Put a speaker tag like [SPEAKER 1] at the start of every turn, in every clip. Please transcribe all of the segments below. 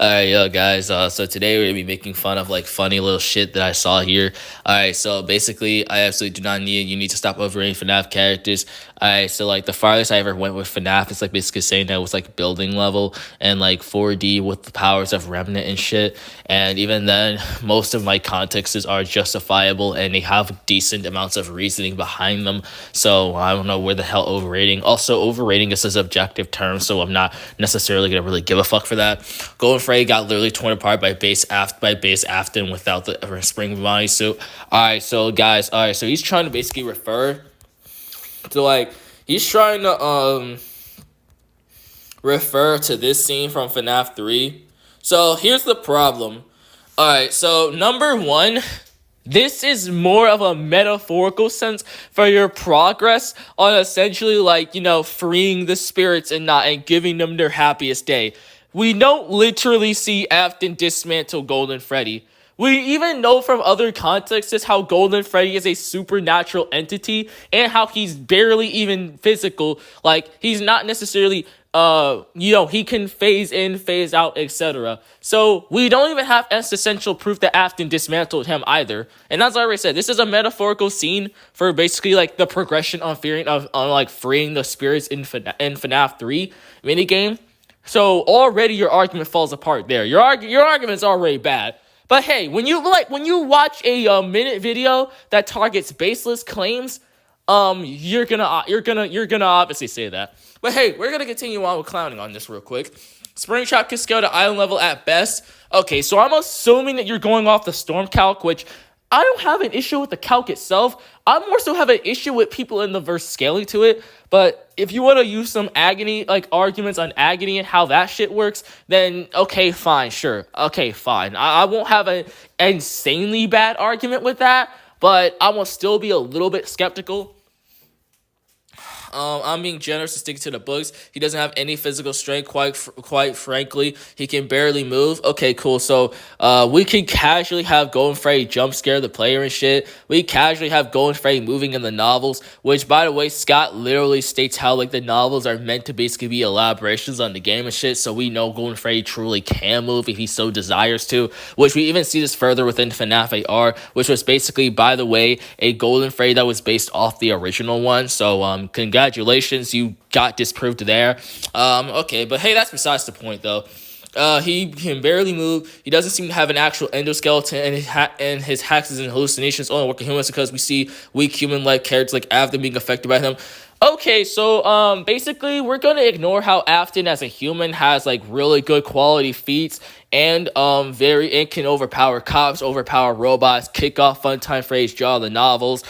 [SPEAKER 1] Alright, yo, guys. So today we're gonna be making fun of like funny little shit that I saw here. Alright, so basically, I absolutely do not need you need to stop overrating FNAF characters. Alright, so like the farthest I ever went with FNAF is like basically saying that it was like building level and like 4D with the powers of Remnant and shit. And even then, most of my contexts are justifiable and they have decent amounts of reasoning behind them. So I don't know where the hell overrating. Also, overrating is a subjective term, so I'm not necessarily gonna really give a fuck for that. Golden Freddy got literally torn apart by base Afton without the spring bodysuit. Alright, so guys, so he's trying to basically refer to refer to this scene from FNAF 3. So here's the problem. Alright, so number one, this is more of a metaphorical sense for your progress on essentially freeing the spirits and giving them their happiest day. We don't literally see Afton dismantle Golden Freddy. We even know from other contexts how Golden Freddy is a supernatural entity and how he's barely even physical. Like, he's not necessarily, he can phase in, phase out, etc. So we don't even have essential proof that Afton dismantled him either. And as I already said, this is a metaphorical scene for basically like the progression on freeing the spirits in FNAF 3 minigame. So already your argument falls apart there. Your argument's already bad. But hey, when you watch a minute video that targets baseless claims, you're gonna obviously say that. But hey, we're gonna continue on with clowning on this real quick. Springtrap can scale to island level at best. Okay, so I'm assuming that you're going off the storm calc, which I don't have an issue with the calc itself. I more so have an issue with people in the verse scaling to it. But if you want to use some agony, arguments on agony and how that shit works, then okay, fine, sure. Okay, fine. I won't have an insanely bad argument with that, but I will still be a little bit skeptical. I'm being generous to stick to the books. He doesn't have any physical strength, quite frankly. He can barely move. Okay, cool. So we can casually have Golden Freddy jump scare the player and shit. We casually have Golden Freddy moving in the novels, which, by the way, Scott literally states how the novels are meant to basically be elaborations on the game and shit, so we know Golden Freddy truly can move if he so desires to, which we even see this further within FNAF AR, which was basically, by the way, a Golden Freddy that was based off the original one. So congratulations, you got disproved there. Okay, but hey, that's besides the point, though. He can barely move. He doesn't seem to have an actual endoskeleton, and his hacks and hallucinations only work in humans because we see weak human-like characters like Afton being affected by him. Okay, so basically we're gonna ignore how Afton as a human has really good quality feats and can overpower cops, overpower robots, kick off Funtime Freddy's Jaw the novels,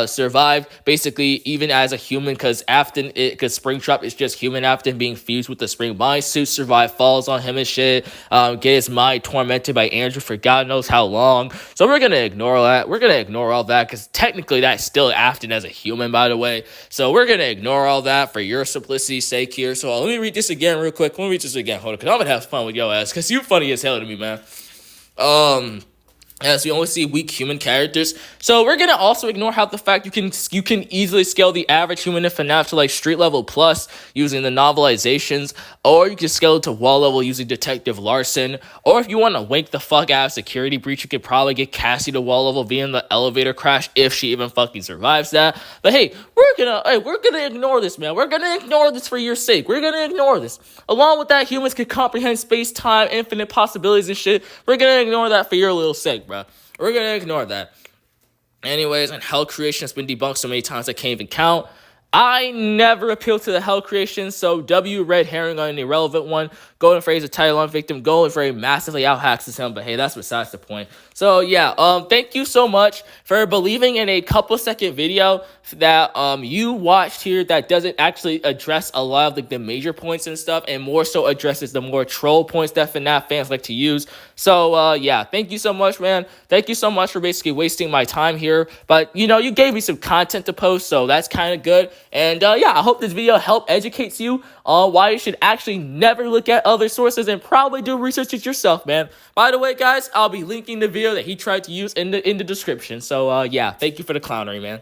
[SPEAKER 1] survive basically even as a human because Springtrap is just human Afton being fused with the Spring bodysuit, survive falls on him and shit, get his mind tormented by Andrew for God knows how long. So we're gonna ignore that. We're gonna ignore all that because technically that's still Afton as a human, by the way. So we're gonna ignore all that for your simplicity's sake here. So let me read this again real quick. Let me read this again. Hold on, because I'm gonna have fun with your ass because you funny as hell to me, man. As we only see weak human characters. So we're gonna also ignore how the fact you can easily scale the average human in FNAF to street level plus using the novelizations, or you can scale it to wall level using Detective Larson, or if you want to wink the fuck out of security breach, you could probably get Cassie to wall level via the elevator crash if she even fucking survives that. But hey, we're gonna ignore this, man. We're gonna ignore this for your sake. We're gonna ignore this. Along with that, humans can comprehend space, time, infinite possibilities and shit. We're gonna ignore that for your little sake, bro. We're gonna ignore that. Anyways, and hell creation has been debunked so many times I can't even count. I never appeal to the hell creation, so W red herring on an irrelevant one. Golden Freddy's a title victim. Golden Freddy massively out-hacks him, but hey, that's besides the point. So yeah, thank you so much for believing in a couple-second video that you watched here that doesn't actually address a lot of the major points and stuff, and more so addresses the more troll points that FNAF fans like to use. So yeah, thank you so much, man. Thank you so much for basically wasting my time here. But you gave me some content to post, so that's kind of good. And yeah, I hope this video educates you on why you should actually never look at other sources and probably do research it yourself, man. By the way, guys, I'll be linking the video that he tried to use in the description. So yeah, thank you for the clownery, man.